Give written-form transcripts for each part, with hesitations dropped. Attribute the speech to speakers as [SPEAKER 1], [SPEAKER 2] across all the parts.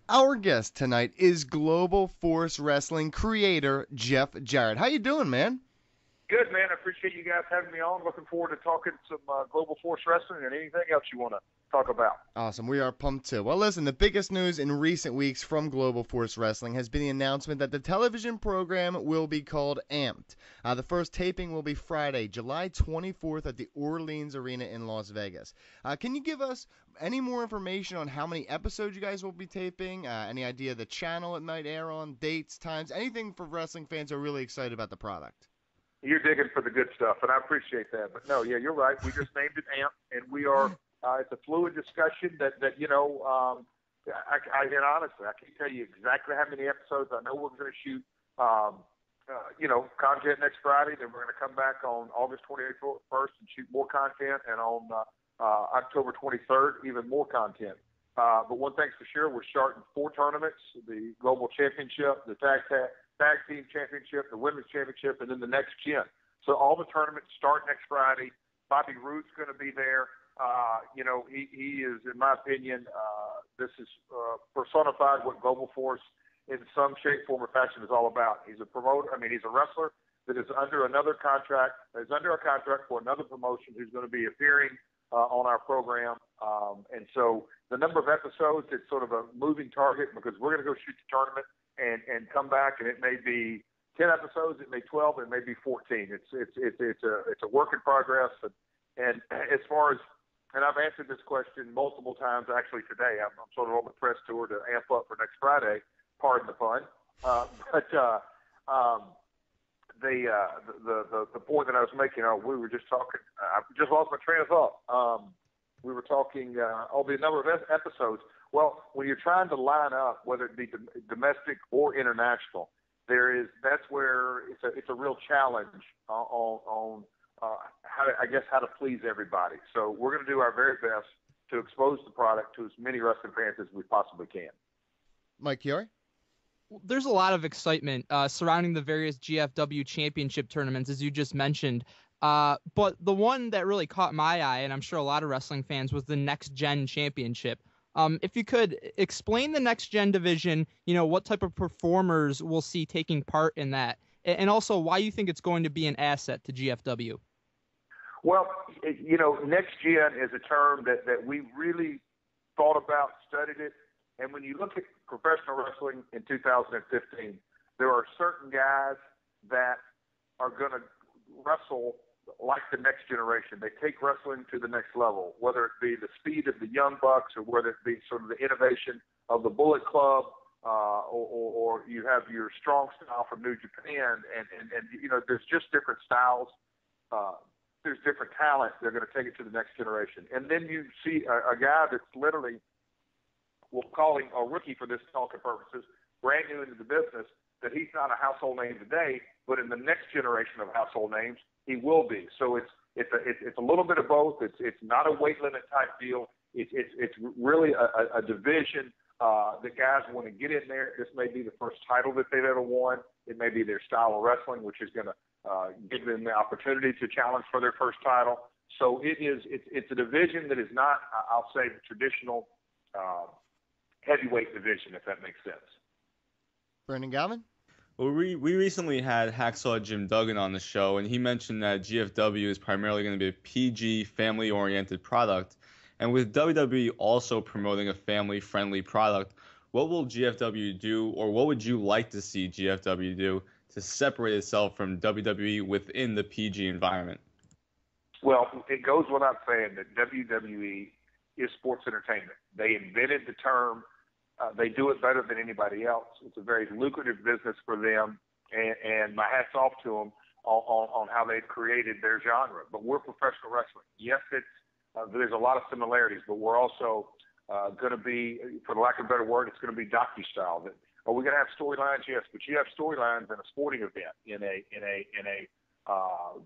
[SPEAKER 1] Our guest tonight is Global Force Wrestling creator Jeff Jarrett. How you doing, man?
[SPEAKER 2] Good, man. I appreciate you guys having me on. Looking forward to talking some Global Force Wrestling and anything else you want to talk about.
[SPEAKER 1] Awesome. We are pumped too. Well, listen, the biggest news in recent weeks from Global Force Wrestling has been the announcement that the television program will be called Amped. The first taping will be Friday, July 24th at the Orleans Arena in Las Vegas. Can you give us any more information on how many episodes you guys will be taping? Any idea of the channel it might air on, dates, times, anything for wrestling fans who are really excited about the product?
[SPEAKER 2] You're digging for the good stuff, and I appreciate that. But no, yeah, you're right. We just named it AMP, and we are. It's a fluid discussion that and honestly, I can't tell you exactly how many episodes. I know we're going to shoot, content next Friday. Then we're going to come back on August 21st and shoot more content, and on October 23rd, even more content. But one thing's for sure, we're starting 4 tournaments: the Global Championship, the Tag Team Championship, the Women's Championship, and then the Next Gen. So all the tournaments start next Friday. Bobby Roode's going to be there. He is, in my opinion, this is personified what Global Force in some shape, form, or fashion is all about. He's a promoter. I mean, he's a wrestler that is under a contract for another promotion who's going to be appearing on our program. And so the number of episodes, it's sort of a moving target because we're going to go shoot the tournament and come back, and it may be 10 episodes, it may 12, it may be 14. It's a work in progress. And as far as, and I've answered this question multiple times actually today. I'm sort of on the press tour to amp up for next Friday. Pardon the pun. The point that I was making, we were just talking. I just lost my train of thought. We were talking the number of episodes. Well, when you're trying to line up, whether it be domestic or international, that's where it's a real challenge on how to please everybody. So we're going to do our very best to expose the product to as many wrestling fans as we possibly can.
[SPEAKER 1] Mike Chiari?
[SPEAKER 3] There's a lot of excitement surrounding the various GFW championship tournaments, as you just mentioned. But the one that really caught my eye, and I'm sure a lot of wrestling fans, was the Next Gen Championship. If you could explain the Next Gen division, what type of performers we'll see taking part in that, and also why you think it's going to be an asset to GFW.
[SPEAKER 2] Well, Next Gen is a term that we really thought about, studied it. And when you look at professional wrestling in 2015, there are certain guys that are going to wrestle like the next generation. They take wrestling to the next level, whether it be the speed of the Young Bucks or whether it be sort of the innovation of the Bullet Club, or you have your strong style from New Japan. And there's just different styles. There's different talent. They're going to take it to the next generation. And then you see a guy that's literally, we'll call him a rookie for this talking purposes, brand new into the business, that he's not a household name today, but in the next generation of household names, he will be. So it's a little bit of both. It's not a weight limit type deal. It's really a division that guys want to get in there. This may be the first title that they've ever won. It may be their style of wrestling, which is going to give them the opportunity to challenge for their first title. So it's a division that is not, I'll say, the traditional heavyweight division, if that makes sense.
[SPEAKER 1] Brandon Galvin?
[SPEAKER 4] Well, we recently had Hacksaw Jim Duggan on the show, and he mentioned that GFW is primarily going to be a PG, family-oriented product. And with WWE also promoting a family-friendly product, what will GFW do, or what would you like to see GFW do to separate itself from WWE within the PG environment?
[SPEAKER 2] Well, it goes without saying that WWE is sports entertainment. They invented the term. They do it better than anybody else. It's a very lucrative business for them, and my hat's off to them on how they've created their genre. But we're professional wrestling. Yes, there's a lot of similarities, but we're also going to be, for the lack of a better word, it's going to be docu-style. Are we going to have storylines? Yes, but you have storylines in a sporting event, in a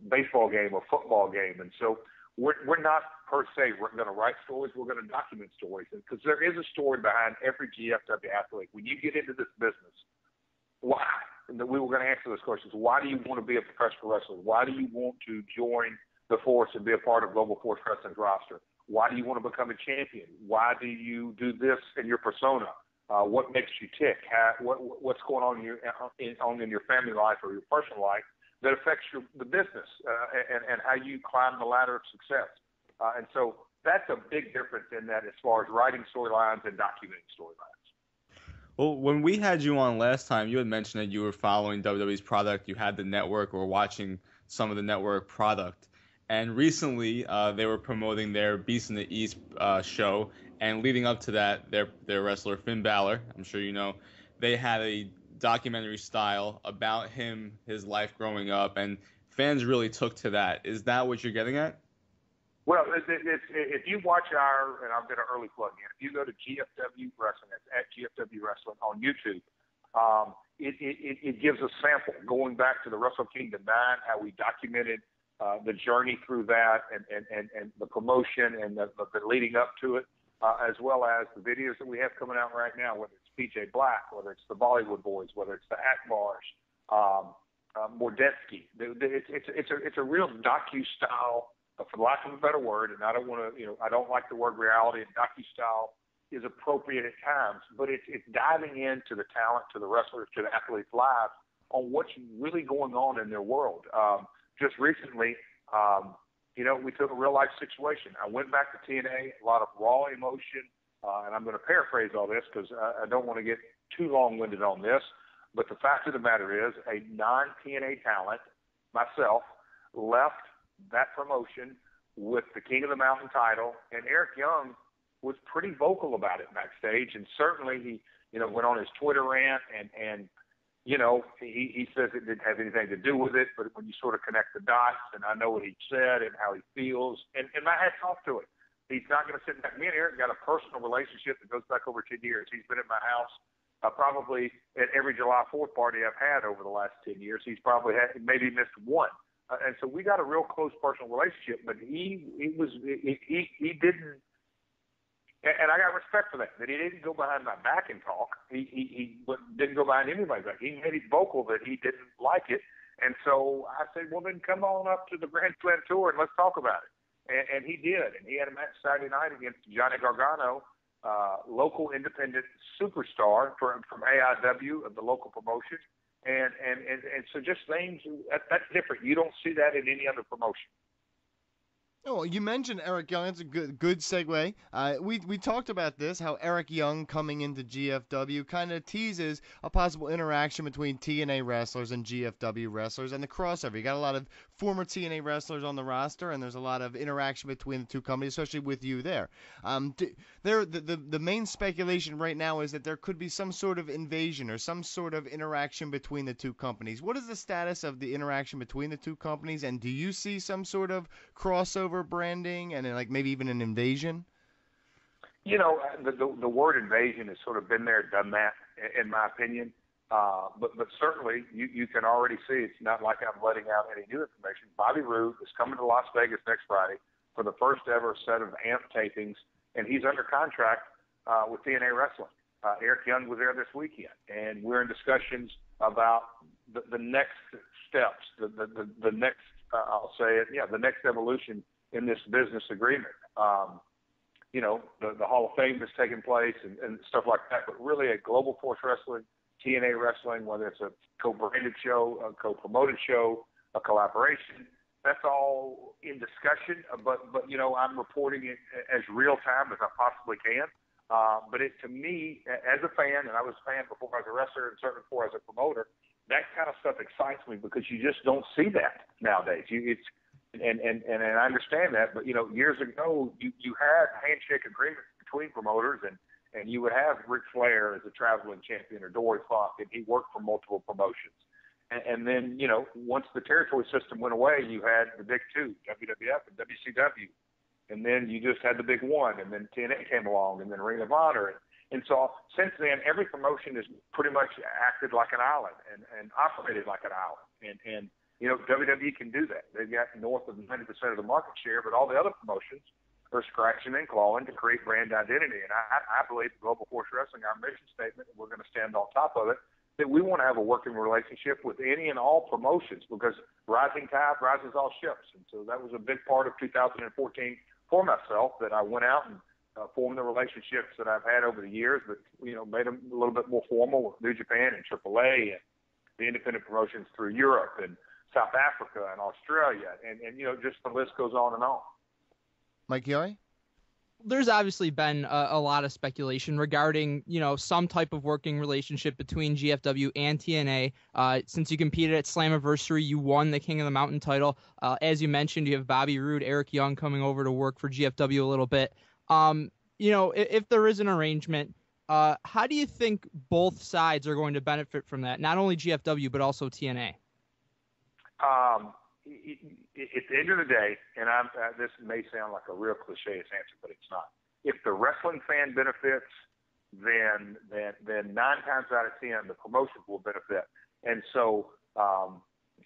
[SPEAKER 2] baseball game or football game, and so we're not per se we're going to write stories. We're going to document stories, because there is a story behind every GFW athlete. When you get into this business, why? And we were going to answer those questions. Why do you want to be a professional wrestler? Why do you want to join the Force and be a part of Global Force Wrestling's roster? Why do you want to become a champion? Why do you do this in your persona? what makes you tick, what's going on in your family life or your personal life that affects the business and how you climb the ladder of success. And so that's a big difference in that as far as writing storylines and documenting storylines.
[SPEAKER 4] Well, when we had you on last time, you had mentioned that you were following WWE's product, you had the network or watching some of the network product. And recently, they were promoting their Beast in the East show, and leading up to that, their wrestler Finn Balor, I'm sure you know, they had a documentary style about him, his life growing up, and fans really took to that. Is that what you're getting at?
[SPEAKER 2] Well, if you watch and I'll get an early plug in, if you go to GFW Wrestling, that's at GFW Wrestling on YouTube, it gives a sample going back to the Wrestle Kingdom 9, how we documented the journey through that and the promotion and the leading up to it, as well as the videos that we have coming out right now, whether it's PJ Black, whether it's the Bollywood Boys, whether it's the Akbars, Mordetsky. It's a real docu-style, for lack of a better word, and I don't want to, I don't like the word reality, and docu-style is appropriate at times, but it's diving into the talent, to the wrestlers, to the athletes' lives on what's really going on in their world. Just recently, we took a real-life situation. I went back to TNA, a lot of raw emotion, and I'm going to paraphrase all this because I don't want to get too long-winded on this, but the fact of the matter is a non-TNA talent, myself, left that promotion with the King of the Mountain title, and Eric Young was pretty vocal about it backstage, and certainly he, went on his Twitter rant, and he says it didn't have anything to do with it, but when you sort of connect the dots, and I know what he said and how he feels, and I had talked to it. He's not going to sit back. Me and Eric got a personal relationship that goes back over 10 years. He's been at my house probably at every July 4th party I've had over the last 10 years. He's probably maybe missed one. And so we got a real close personal relationship, but he didn't, and I got respect for that he didn't go behind my back and talk. He didn't go behind anybody's back. He made it vocal that he didn't like it. And so I said, well, then come on up to the Grand Slam Tour and let's talk about it. And he did. And he had a match Saturday night against Johnny Gargano, local independent superstar from AIW of the local promotion. And so just things, that's different. You don't see that in any other promotion.
[SPEAKER 1] Oh, you mentioned Eric Young. That's a good segue. We talked about this, how Eric Young coming into GFW kind of teases a possible interaction between TNA wrestlers and GFW wrestlers and the crossover. You got a lot of former TNA wrestlers on the roster, and there's a lot of interaction between the two companies, especially with you there. The main speculation right now is that there could be some sort of invasion or some sort of interaction between the two companies. What is the status of the interaction between the two companies, and do you see some sort of crossover branding and like maybe even an invasion?
[SPEAKER 2] The word invasion has sort of been there, done that, in my opinion. But certainly you can already see it's not like I'm letting out any new information. Bobby Roode is coming to Las Vegas next Friday for the first ever set of AMP tapings, and he's under contract with TNA Wrestling. Eric Young was there this weekend, and we're in discussions about the next steps, the next, I'll say it, the next evolution in this business agreement. The Hall of Fame has taken place and stuff like that, but really a Global Force Wrestling, TNA Wrestling, whether it's a co-branded show, a co-promoted show, a collaboration, that's all in discussion, but I'm reporting it as real time as I possibly can. But to me, as a fan, and I was a fan before I was a wrestler and certainly before I was a promoter, that kind of stuff excites me because you just don't see that nowadays. And I understand that, but years ago you had handshake agreements between promoters, and you would have Ric Flair as a traveling champion or Dory Funk, and he worked for multiple promotions. And then once the territory system went away, you had the big two, WWF and WCW, and then you just had the big one, and then TNA came along, and then Ring of Honor, and so since then every promotion has pretty much acted like an island and operated like an island, and WWE can do that. They've got north of 90% of the market share, but all the other promotions are scratching and clawing to create brand identity. And I believe Global Force Wrestling, our mission statement, and we're going to stand on top of it, that we want to have a working relationship with any and all promotions because rising tide rises all ships. And so that was a big part of 2014 for myself, that I went out and form the relationships that I've had over the years, but, made them a little bit more formal with New Japan and AAA and the independent promotions through Europe and South Africa and Australia. And just the list goes on and on.
[SPEAKER 1] Mike Chiari?
[SPEAKER 3] There's obviously been a lot of speculation regarding, some type of working relationship between GFW and TNA. Since you competed at Slammiversary, you won the King of the Mountain title. As you mentioned, you have Bobby Roode, Eric Young coming over to work for GFW a little bit. If there is an arrangement, how do you think both sides are going to benefit from that? Not only GFW, but also TNA.
[SPEAKER 2] At the end of the day, and this may sound like a real cliche answer, but it's not. If the wrestling fan benefits, then 9 times out of 10, the promotion will benefit. And so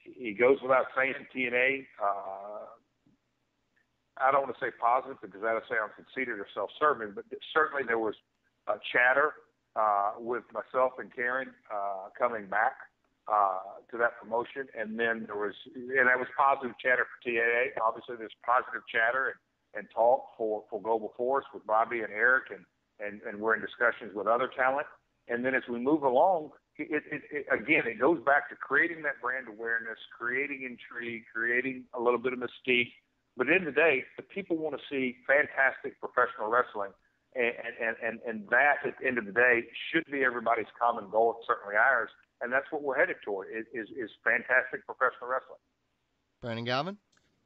[SPEAKER 2] it goes without saying, TNA, I don't want to say positive because that sounds conceited or self-serving, but certainly there was chatter with myself and Karen coming back to that promotion, and then that was positive chatter for TNA. Obviously, there's positive chatter and talk for Global Force with Bobby and Eric, and we're in discussions with other talent. And then as we move along, it goes back to creating that brand awareness, creating intrigue, creating a little bit of mystique. But at the end of the day, the people want to see fantastic professional wrestling, and that at the end of the day should be everybody's common goal. It's certainly ours. And that's what we're headed toward, is fantastic professional wrestling.
[SPEAKER 1] Brandon Galvin?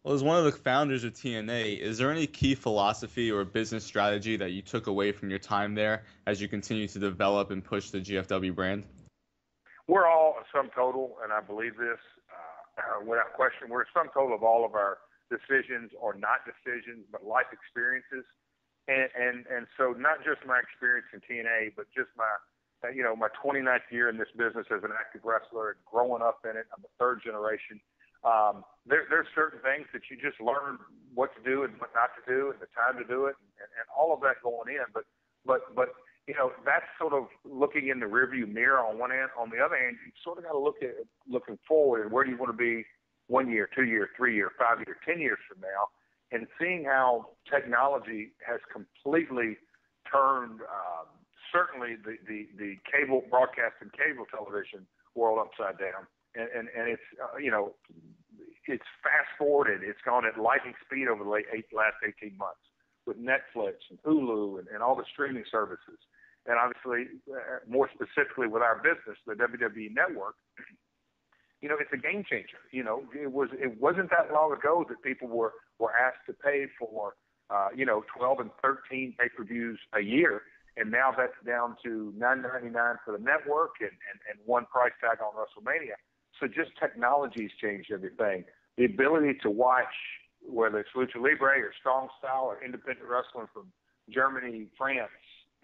[SPEAKER 4] Well, as one of the founders of TNA, is there any key philosophy or business strategy that you took away from your time there as you continue to develop and push the GFW brand?
[SPEAKER 2] We're all a sum total, and I believe this without question. We're a sum total of all of our decisions, or not decisions, but life experiences. And so not just my experience in TNA, but just my 29th year in this business as an active wrestler and growing up in it. I'm the third generation. There's certain things that you just learn what to do and what not to do and the time to do it and all of that going in. But that's sort of looking in the rearview mirror on one hand. On the other hand, you sort of got to look at looking forward and where do you want to be 1 year, 2 year, 3 year, 5 year, 10 years from now, and seeing how technology has completely turned certainly the cable broadcast and cable television world upside down. And it's, it's fast forwarded. It's gone at lightning speed over the last 18 months with Netflix and Hulu and all the streaming services. And obviously, more specifically with our business, the WWE Network, it's a game changer. It wasn't that long ago that people were asked to pay for, 12 and 13 pay-per-views a year. And now that's down to $9.99 for the network and one price tag on WrestleMania. So just technology's changed everything. The ability to watch, whether it's Lucha Libre or Strong Style or independent wrestling from Germany, France,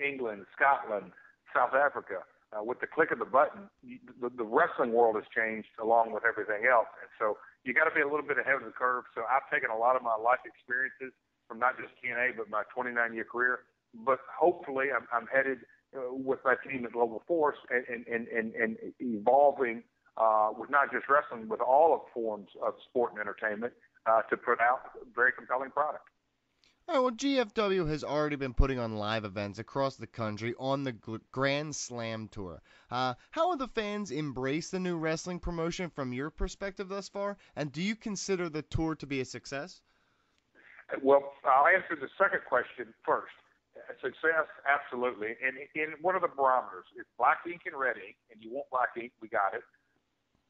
[SPEAKER 2] England, Scotland, South Africa, with the click of the button, the wrestling world has changed along with everything else. And so you got to be a little bit ahead of the curve. So I've taken a lot of my life experiences from not just TNA, but my 29-year career. But hopefully I'm headed with my team at Global Force and evolving with not just wrestling, but all of forms of sport and entertainment to put out very compelling product.
[SPEAKER 1] All right, well, GFW has already been putting on live events across the country on the Grand Slam Tour. How have the fans embraced the new wrestling promotion from your perspective thus far? And do you consider the tour to be a success?
[SPEAKER 2] Well, I'll answer the second question first. Success, absolutely. And what are the barometers? It's black ink and red ink, and you want black ink, we got it.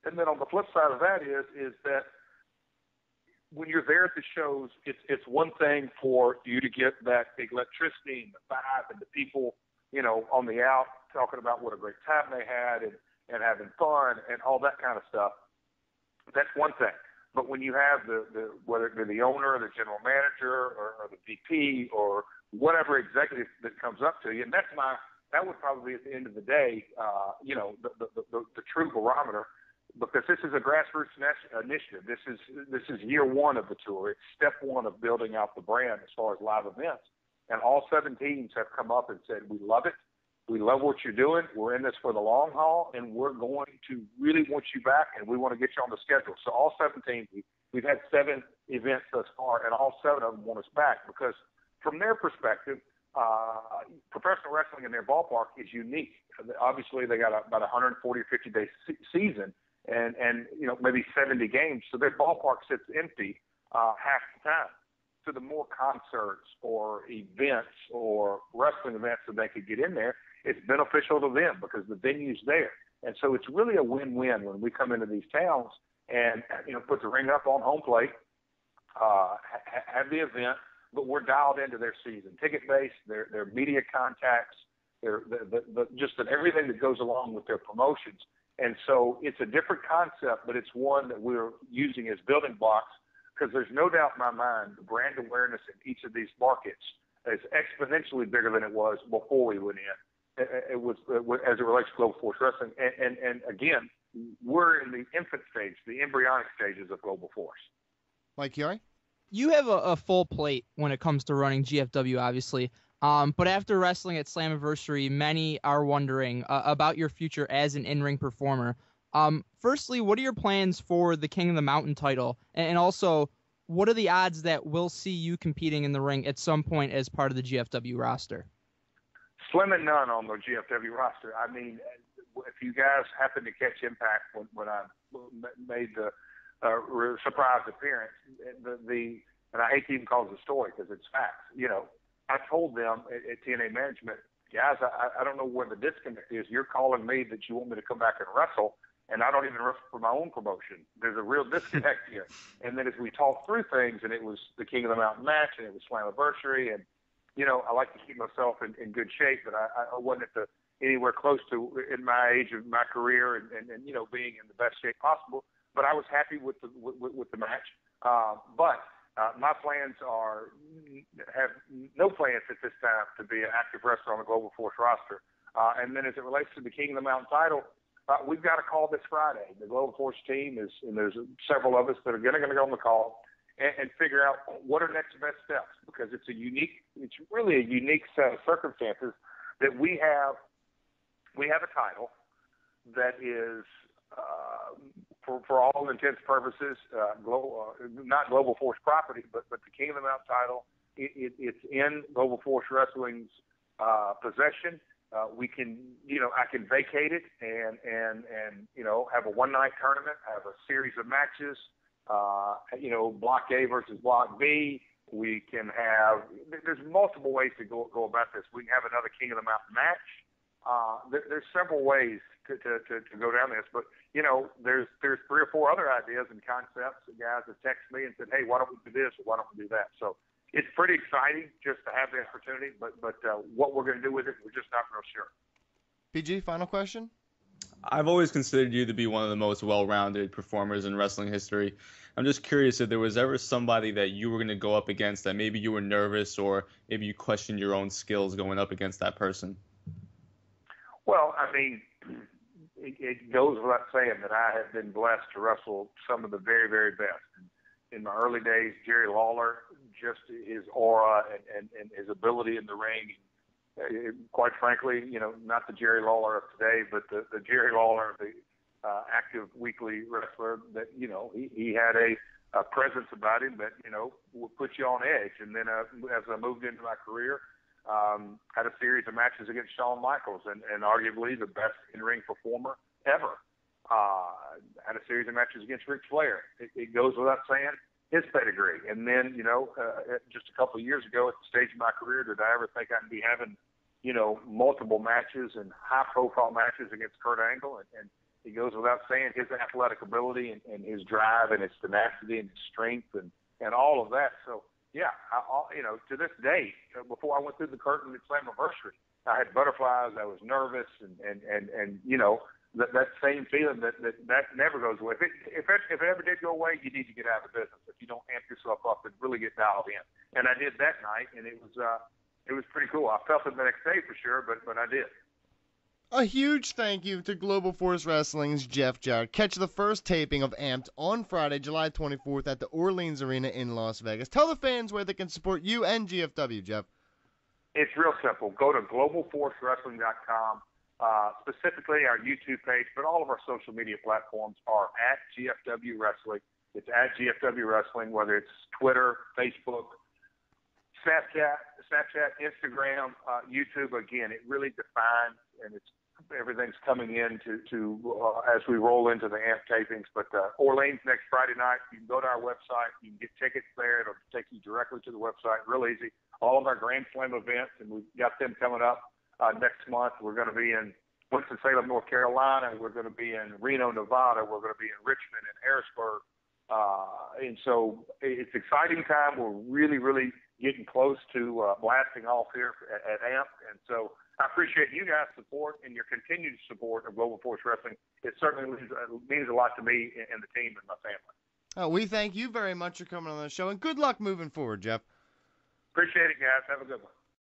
[SPEAKER 2] And then on the flip side of that is that when you're there at the shows, it's one thing for you to get that electricity and the vibe and the people, on the out talking about what a great time they had and having fun and all that kind of stuff. That's one thing. But when you have the whether it be the owner or the general manager or the VP or whatever executive that comes up to you, and that would probably be at the end of the day, the true barometer, because this is a grassroots initiative. This is year one of the tour. It's step one of building out the brand as far as live events. And all 7 teams have come up and said, we love it. We love what you're doing. We're in this for the long haul, and we're going to really want you back, and we want to get you on the schedule. So all 7 teams, we've had 7 events thus far, and all 7 of them want us back because from their perspective, professional wrestling in their ballpark is unique. Obviously, they got about 140 or 50 day season, and maybe 70 games, so their ballpark sits empty half the time. So the more concerts or events or wrestling events that they could get in there, it's beneficial to them because the venue's there. And so it's really a win-win when we come into these towns and put the ring up on home plate, have the event, but we're dialed into their season, ticket-based, their media contacts, just everything that goes along with their promotions. And so it's a different concept, but it's one that we're using as building blocks because there's no doubt in my mind the brand awareness in each of these markets is exponentially bigger than it was before we went in. It was as it relates to Global Force Wrestling. And again, we're in the infant stage, the embryonic stages of Global Force.
[SPEAKER 1] Mike Chiari?
[SPEAKER 3] You have a full plate when it comes to running GFW, obviously. But after wrestling at Slammiversary, many are wondering about your future as an in-ring performer. Firstly, what are your plans for the King of the Mountain title? And also, what are the odds that we'll see you competing in the ring at some point as part of the GFW roster?
[SPEAKER 2] Slim and none on the GFW roster. I mean, if you guys happen to catch Impact when I made the surprise appearance, and I hate to even call it a story because it's facts. I told them at TNA management, guys, I don't know where the disconnect is. You're calling me that you want me to come back and wrestle, and I don't even wrestle for my own promotion. There's a real disconnect here. And then as we talked through things, and it was the King of the Mountain match, and it was Slammiversary, and I like to keep myself in good shape, but I wasn't anywhere close to in my age of my career and being in the best shape possible. But I was happy with the match. But my plans have no plans at this time to be an active wrestler on the Global Force roster. And then as it relates to the King of the Mountain title, we've got a call this Friday. The Global Force team and there's several of us that are going to go on the call and figure out what are next best steps, because it's really a unique set of circumstances that we have a title that is for all intents and purposes not Global Force property, but the King of the Mountain title. It's in Global Force Wrestling's possession. We can, I can vacate it and have a one-night tournament, have a series of matches. Block A versus Block B. We can have. There's multiple ways to go about this. We can have another King of the Mountain match. There's several ways to go down this, but there's 3 or 4 other ideas and concepts. The guys have texted me and said, "Hey, why don't we do this or why don't we do that?" So it's pretty exciting just to have the opportunity, but what we're going to do with it, we're just not real sure.
[SPEAKER 1] PG, final question.
[SPEAKER 4] I've always considered you to be one of the most well-rounded performers in wrestling history. I'm just curious if there was ever somebody that you were going to go up against that maybe you were nervous or maybe you questioned your own skills going up against that person.
[SPEAKER 2] Well, I mean, it goes without saying that I have been blessed to wrestle some of the very, very best. In my early days, Jerry Lawler, just his aura and his ability in the ring. Quite frankly, not the Jerry Lawler of today, but the Jerry Lawler, the active weekly wrestler that, he had a presence about him that, would put you on edge. And then as I moved into my career, had a series of matches against Shawn Michaels and arguably the best in-ring performer ever. Had a series of matches against Ric Flair. It goes without saying his pedigree. And then, just a couple of years ago at the stage of my career, did I ever think I'd be having, multiple matches and high-profile matches against Kurt Angle? And it goes without saying his athletic ability and his drive and his tenacity and his strength and all of that. So, yeah, to this day, before I went through the curtain at Slammiversary, I had butterflies. I was nervous, and that same feeling that never goes away. If it ever did go away, you need to get out of the business. If you don't amp yourself up and really get dialed in, and I did that night, and it was pretty cool. I felt it the next day for sure, but I did.
[SPEAKER 1] A huge thank you to Global Force Wrestling's Jeff Jarrett. Catch the first taping of Amped on Friday, July 24th at the Orleans Arena in Las Vegas. Tell the fans where they can support you and GFW, Jeff. It's
[SPEAKER 2] real simple. Go to globalforcewrestling.com, specifically our YouTube page, but all of our social media platforms are at GFW Wrestling. It's at GFW Wrestling, whether it's Twitter, Facebook, Snapchat, Instagram, YouTube. Again, it really defines, and everything's coming in as we roll into the AMP tapings. But Orleans next Friday night. You can go to our website. You can get tickets there. It'll take you directly to the website. Real easy. All of our Grand Slam events, and we've got them coming up next month. We're going to be in Winston-Salem, North Carolina. We're going to be in Reno, Nevada. We're going to be in Richmond and Harrisburg. And so it's exciting time. We're really, really getting close to blasting off here at AMP. And so I appreciate you guys' support and your continued support of Global Force Wrestling. It certainly means a lot to me and the team and my family.
[SPEAKER 1] We thank you very much for coming on the show, and good luck moving forward, Jeff.
[SPEAKER 2] Appreciate it, guys. Have a good one.